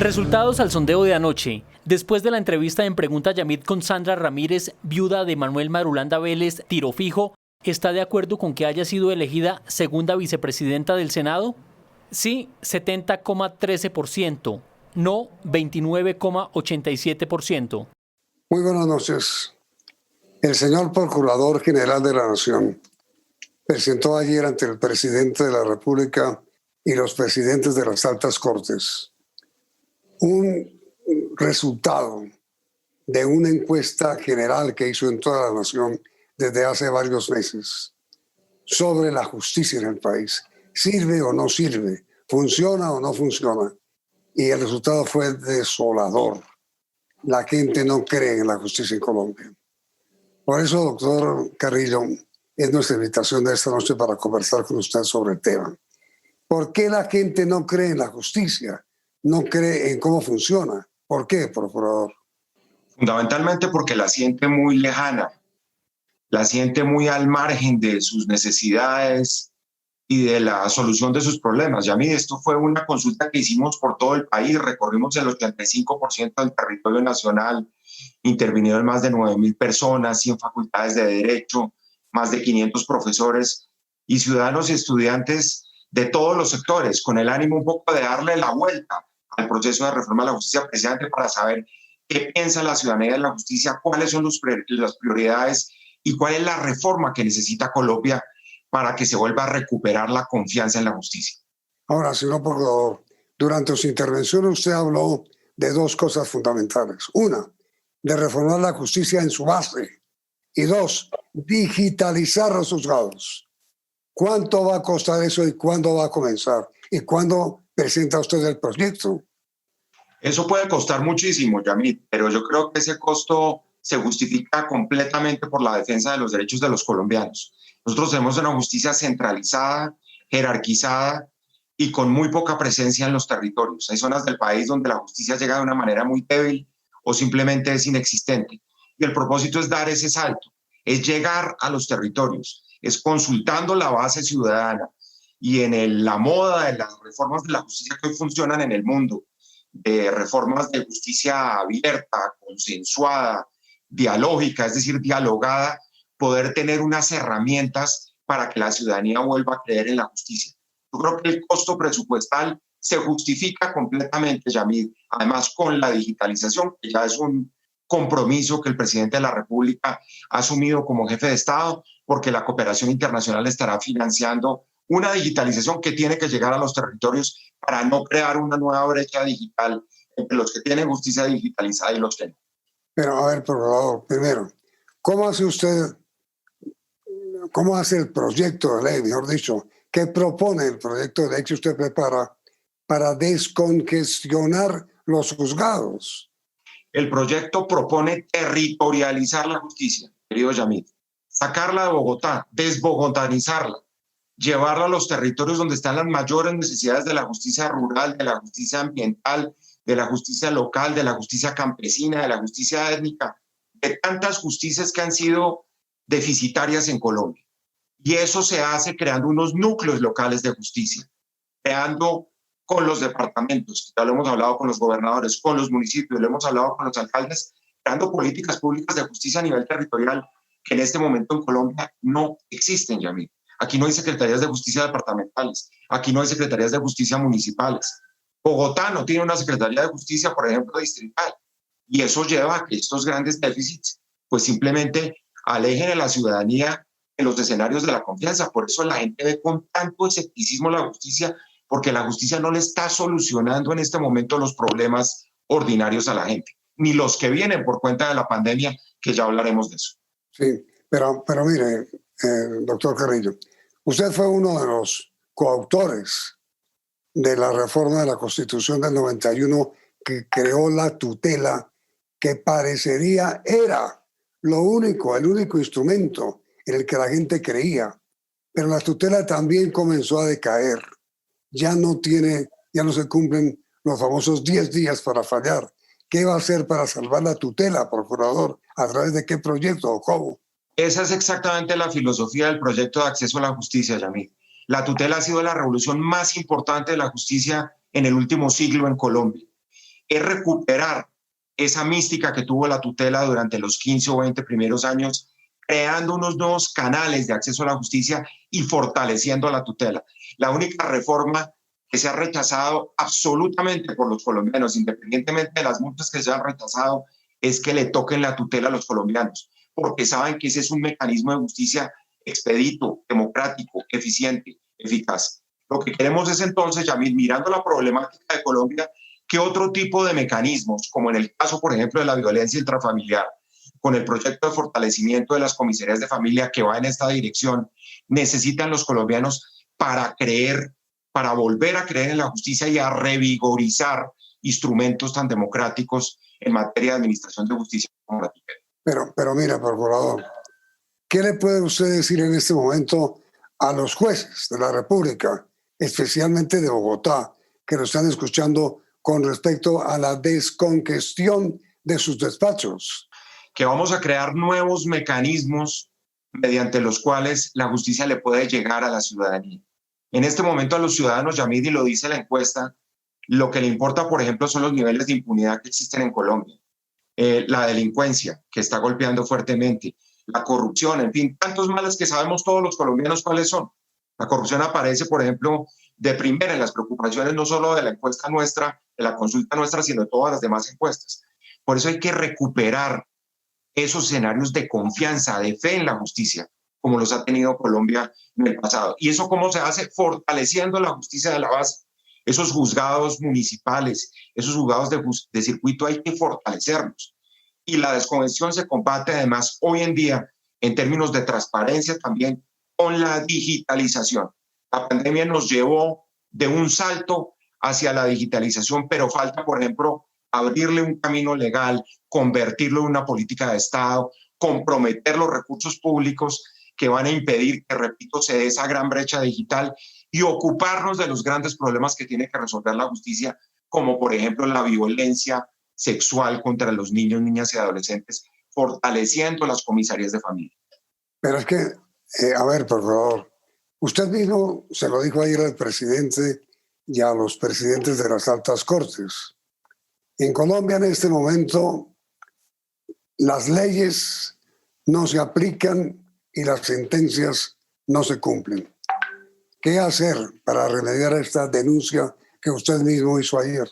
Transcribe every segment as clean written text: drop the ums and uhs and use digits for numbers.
Resultados al sondeo de anoche. Después de la entrevista en Pregunta Yamit con Sandra Ramírez, viuda de Manuel Marulanda Vélez, tiro fijo, ¿está de acuerdo con que haya sido elegida segunda vicepresidenta del Senado? Sí, 70,13%. No, 29,87%. Muy buenas noches. El señor Procurador General de la Nación presentó ayer ante el presidente de la República y los presidentes de las altas cortes un resultado de una encuesta general que hizo en toda la nación desde hace varios meses sobre la justicia en el país. ¿Sirve o no sirve? ¿Funciona o no funciona? Y el resultado fue desolador. La gente no cree en la justicia en Colombia. Por eso, doctor Carrillo, es nuestra invitación de esta noche para conversar con usted sobre el tema. ¿Por qué la gente no cree en la justicia? No cree en cómo funciona. ¿Por qué, procurador? Fundamentalmente porque la siente muy lejana, la siente muy al margen de sus necesidades y de la solución de sus problemas. Ya mire, esto fue una consulta que hicimos por todo el país, recorrimos el 85% del territorio nacional, intervinieron más de 9,000 personas, 100 facultades de derecho, más de 500 profesores y ciudadanos y estudiantes de todos los sectores, con el ánimo un poco de darle la vuelta al proceso de reforma de la justicia, precisamente para saber qué piensa la ciudadanía de la justicia, cuáles son las prioridades y cuál es la reforma que necesita Colombia para que se vuelva a recuperar la confianza en la justicia. Ahora, señor procurador, durante su intervención usted habló de dos cosas fundamentales. Una, de reformar la justicia en su base. Y dos, digitalizar los juzgados. ¿Cuánto va a costar eso y cuándo va a comenzar? ¿Y cuándo presenta usted el proyecto? Eso puede costar muchísimo, Yamit, pero yo creo que ese costo se justifica completamente por la defensa de los derechos de los colombianos. Nosotros tenemos una justicia centralizada, jerarquizada y con muy poca presencia en los territorios. Hay zonas del país donde la justicia llega de una manera muy débil o simplemente es inexistente. Y el propósito es dar ese salto, es llegar a los territorios, es consultando la base ciudadana y en la moda de las reformas de la justicia que hoy funcionan en el mundo, de reformas de justicia abierta, consensuada, dialógica, es decir, dialogada, poder tener unas herramientas para que la ciudadanía vuelva a creer en la justicia. Yo creo que el costo presupuestal se justifica completamente, Yamid, además con la digitalización, que ya es un compromiso que el presidente de la República ha asumido como jefe de Estado, porque la cooperación internacional estará financiando una digitalización que tiene que llegar a los territorios para no crear una nueva brecha digital entre los que tienen justicia digitalizada y los que no. Pero a ver, procurador, primero, ¿cómo hace usted, cómo hace el proyecto de ley, mejor dicho, qué propone el proyecto de ley que usted prepara para descongestionar los juzgados? El proyecto propone territorializar la justicia, querido Yamit, sacarla de Bogotá, desbogotanizarla, llevarla a los territorios donde están las mayores necesidades de la justicia rural, de la justicia ambiental, de la justicia local, de la justicia campesina, de la justicia étnica, de tantas justicias que han sido deficitarias en Colombia. Y eso se hace creando unos núcleos locales de justicia, creando con los departamentos, ya lo hemos hablado con los gobernadores, con los municipios, lo hemos hablado con los alcaldes, creando políticas públicas de justicia a nivel territorial que en este momento en Colombia no existen, Yamil. Aquí no hay secretarías de justicia departamentales, aquí no hay secretarías de justicia municipales. Bogotá no tiene una secretaría de justicia, por ejemplo, distrital. Y eso lleva a que estos grandes déficits pues simplemente alejen a la ciudadanía en los escenarios de la confianza. Por eso la gente ve con tanto escepticismo la justicia, porque la justicia no le está solucionando en este momento los problemas ordinarios a la gente, ni los que vienen por cuenta de la pandemia, que ya hablaremos de eso. Sí, pero mire, doctor Carrillo, usted fue uno de los coautores de la reforma de la Constitución del 91 que creó la tutela, que parecería era el único instrumento en el que la gente creía. Pero la tutela también comenzó a decaer. Ya no se cumplen los famosos 10 días para fallar. ¿Qué va a hacer para salvar la tutela, procurador? ¿A través de qué proyecto o cómo? Esa es exactamente la filosofía del proyecto de acceso a la justicia, Yamil. La tutela ha sido la revolución más importante de la justicia en el último siglo en Colombia. es recuperar esa mística que tuvo la tutela durante los 15 o 20 primeros años, creando unos nuevos canales de acceso a la justicia y fortaleciendo la tutela. La única reforma que se ha rechazado absolutamente por los colombianos, independientemente de las multas que se han rechazado, es que le toquen la tutela a los colombianos, porque saben que ese es un mecanismo de justicia expedito, democrático, eficiente, eficaz. Lo que queremos es entonces, Yamil, mirando la problemática de Colombia, ¿qué otro tipo de mecanismos, como en el caso, por ejemplo, de la violencia intrafamiliar, con el proyecto de fortalecimiento de las comisarías de familia que va en esta dirección, necesitan los colombianos para volver a creer en la justicia y a revigorizar instrumentos tan democráticos en materia de administración de justicia como la tutela? Pero mira, procurador, ¿qué le puede usted decir en este momento a los jueces de la República, especialmente de Bogotá, que lo están escuchando con respecto a la descongestión de sus despachos? Que vamos a crear nuevos mecanismos mediante los cuales la justicia le puede llegar a la ciudadanía. En este momento a los ciudadanos, Yamid, y lo dice la encuesta, lo que le importa, por ejemplo, son los niveles de impunidad que existen en Colombia, la delincuencia que está golpeando fuertemente, la corrupción, en fin, tantos males que sabemos todos los colombianos cuáles son. La corrupción aparece, por ejemplo, de primera en las preocupaciones no solo de la encuesta nuestra, de la consulta nuestra, sino de todas las demás encuestas. Por eso hay que recuperar esos escenarios de confianza, de fe en la justicia, como los ha tenido Colombia en el pasado. ¿Y eso cómo se hace? Fortaleciendo la justicia de la base. Esos juzgados municipales, esos juzgados de circuito hay que fortalecerlos. Y la descongestión se combate además hoy en día en términos de transparencia también con la digitalización. La pandemia nos llevó de un salto hacia la digitalización, pero falta, por ejemplo, abrirle un camino legal, convertirlo en una política de Estado, comprometer los recursos públicos que van a impedir que, repito, se dé esa gran brecha digital y ocuparnos de los grandes problemas que tiene que resolver la justicia, como por ejemplo la violencia sexual contra los niños, niñas y adolescentes, fortaleciendo las comisarías de familia. Pero es que, a ver, por favor, usted mismo se lo dijo ayer al presidente y a los presidentes de las altas cortes. En Colombia en este momento las leyes no se aplican y las sentencias no se cumplen. ¿Qué hacer para remediar esta denuncia que usted mismo hizo ayer?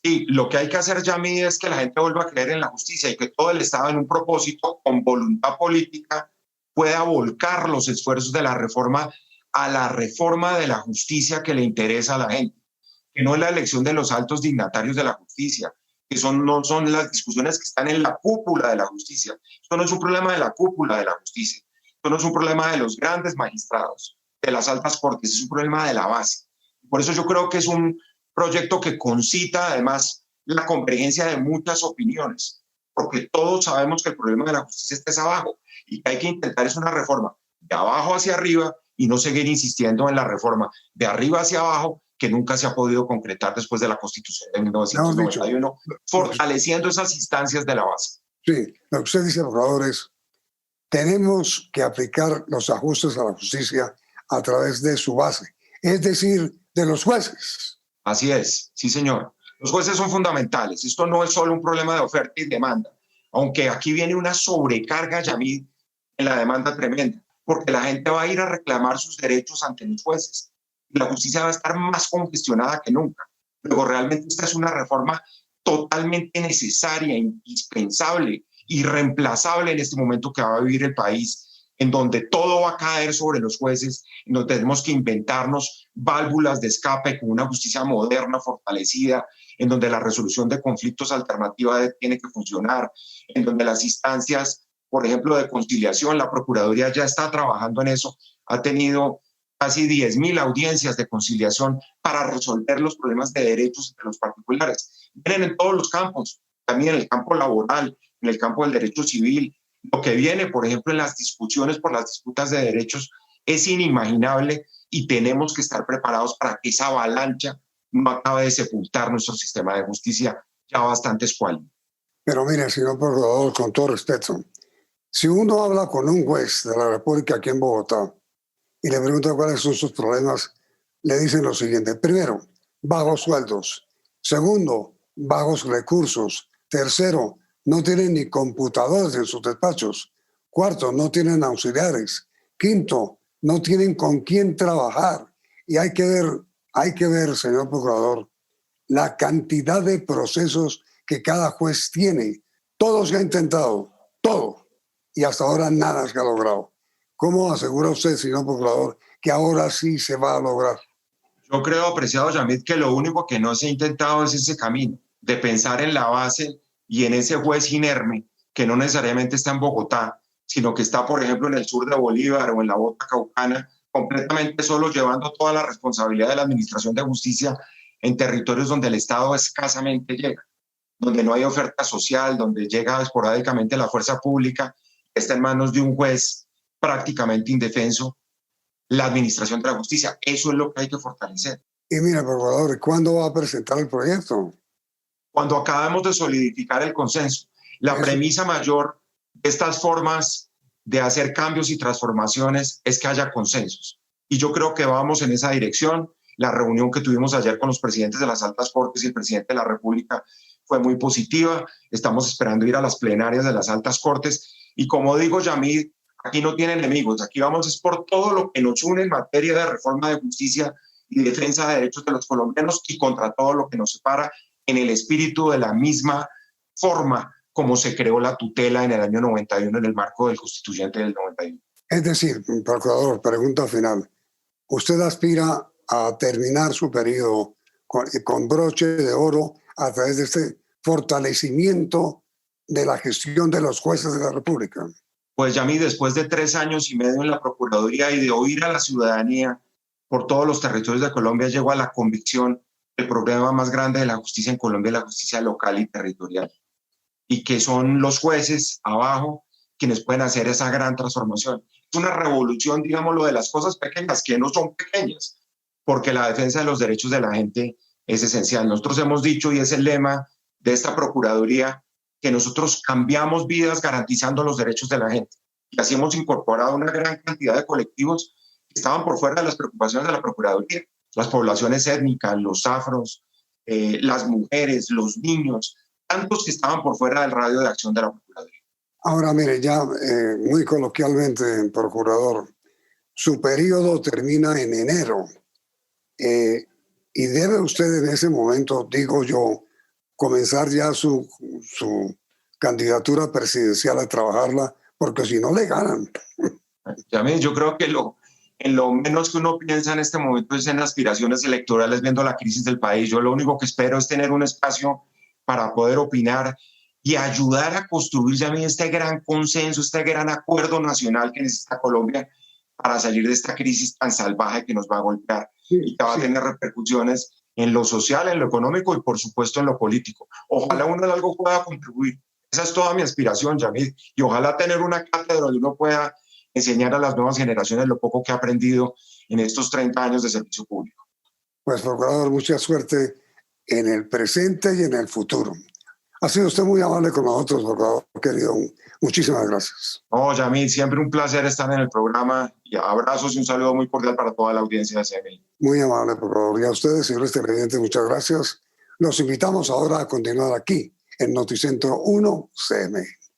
Sí, lo que hay que hacer, Yamid, es que la gente vuelva a creer en la justicia y que todo el Estado, en un propósito con voluntad política, pueda volcar los esfuerzos de la reforma a la reforma de la justicia que le interesa a la gente, que no es la elección de los altos dignatarios de la justicia, que no son las discusiones que están en la cúpula de la justicia. Esto no es un problema de la cúpula de la justicia, esto no es un problema de los grandes magistrados, de las altas cortes, es un problema de la base. Por eso yo creo que es un proyecto que concita además la convergencia de muchas opiniones, porque todos sabemos que el problema de la justicia está abajo y que hay que intentar es una reforma de abajo hacia arriba y no seguir insistiendo en la reforma de arriba hacia abajo que nunca se ha podido concretar después de la Constitución de 1991, fortaleciendo esas instancias de la base. Sí, lo que usted dice, por favor, es tenemos que aplicar los ajustes a la justicia a través de su base, es decir, de los jueces. Así es, sí señor. Los jueces son fundamentales. Esto no es solo un problema de oferta y demanda, aunque aquí viene una sobrecarga, Yamid, en la demanda tremenda, porque la gente va a ir a reclamar sus derechos ante los jueces. Y la justicia va a estar más congestionada que nunca. Luego, realmente esta es una reforma totalmente necesaria, indispensable, irreemplazable en este momento que va a vivir el país, en donde todo va a caer sobre los jueces, en donde tenemos que inventarnos válvulas de escape con una justicia moderna, fortalecida, en donde la resolución de conflictos alternativa tiene que funcionar, en donde las instancias, por ejemplo, de conciliación, la Procuraduría ya está trabajando en eso, ha tenido casi 10.000 audiencias de conciliación para resolver los problemas de derechos entre los particulares. Vienen en todos los campos, también en el campo laboral, en el campo del derecho civil. Lo que viene, por ejemplo, en las discusiones por las disputas de derechos es inimaginable y tenemos que estar preparados para que esa avalancha no acabe de sepultar nuestro sistema de justicia ya bastante escuálido. Pero mire, señor procurador, con todo respeto, si uno habla con un juez de la República aquí en Bogotá y le pregunta cuáles son sus problemas, le dicen lo siguiente. Primero, bajos sueldos. Segundo, bajos recursos. Tercero, no tienen ni computadores en sus despachos. Cuarto, no tienen auxiliares. Quinto, no tienen con quién trabajar. Y hay que ver, señor procurador, la cantidad de procesos que cada juez tiene. Todo se ha intentado, todo. Y hasta ahora nada se ha logrado. ¿Cómo asegura usted, señor procurador, que ahora sí se va a lograr? Yo creo, apreciado Yamid, que lo único que no se ha intentado es ese camino de pensar en la base y en ese juez inerme que no necesariamente está en Bogotá, sino que está, por ejemplo, en el sur de Bolívar o en la Bota Caucana, completamente solo, llevando toda la responsabilidad de la administración de justicia en territorios donde el Estado escasamente llega, donde no hay oferta social, donde llega esporádicamente la fuerza pública, está en manos de un juez prácticamente indefenso, la administración de la justicia. Eso es lo que hay que fortalecer. Y mira, procurador, ¿cuándo va a presentar el proyecto? Cuando acabemos de solidificar el consenso. La premisa mayor de estas formas de hacer cambios y transformaciones es que haya consensos. Y yo creo que vamos en esa dirección. La reunión que tuvimos ayer con los presidentes de las altas cortes y el presidente de la República fue muy positiva. Estamos esperando ir a las plenarias de las altas cortes. Y como digo, Yamid, aquí no tiene enemigos. Aquí vamos es por todo lo que nos une en materia de reforma de justicia y defensa de derechos de los colombianos y contra todo lo que nos separa en el espíritu de la misma forma como se creó la tutela en el año 91 en el marco del constituyente del 91. Es decir, procurador, pregunta final. ¿Usted aspira a terminar su periodo con broche de oro a través de este fortalecimiento de la gestión de los jueces de la República? Pues Yamid, después de 3 años y medio en la Procuraduría y de oír a la ciudadanía por todos los territorios de Colombia, llego a la convicción que el problema más grande de la justicia en Colombia es la justicia local y territorial, y que son los jueces abajo quienes pueden hacer esa gran transformación. Es una revolución, digámoslo, de las cosas pequeñas, que no son pequeñas, porque la defensa de los derechos de la gente es esencial. Nosotros hemos dicho, y es el lema de esta Procuraduría, que nosotros cambiamos vidas garantizando los derechos de la gente. Y así hemos incorporado una gran cantidad de colectivos que estaban por fuera de las preocupaciones de la Procuraduría. Las poblaciones étnicas, los afros, las mujeres, los niños, tantos que estaban por fuera del radio de acción de la Procuraduría. Ahora, mire, ya muy coloquialmente, procurador, su periodo termina en enero y debe usted en ese momento, digo yo, comenzar ya su candidatura presidencial a trabajarla, porque si no le ganan. Yamid, yo creo que en lo menos que uno piensa en este momento es en aspiraciones electorales, viendo la crisis del país. Yo lo único que espero es tener un espacio para poder opinar y ayudar a construir, Yamid, este gran consenso, este gran acuerdo nacional que necesita Colombia para salir de esta crisis tan salvaje que nos va a golpear y que va a tener repercusiones en lo social, en lo económico y por supuesto en lo político. Ojalá uno en algo pueda contribuir. Esa es toda mi aspiración, Yamid, y ojalá tener una cátedra donde uno pueda enseñar a las nuevas generaciones lo poco que ha aprendido en estos 30 años de servicio público. Pues, procurador, mucha suerte en el presente y en el futuro. Ha sido usted muy amable con nosotros, procurador querido. Muchísimas gracias. No, Yamid, siempre un placer estar en el programa y abrazos y un saludo muy cordial para toda la audiencia de CMI. Muy amable, procurador. Y a ustedes, señores televidentes, muchas gracias. Los invitamos ahora a continuar aquí en Noticentro 1 CMI.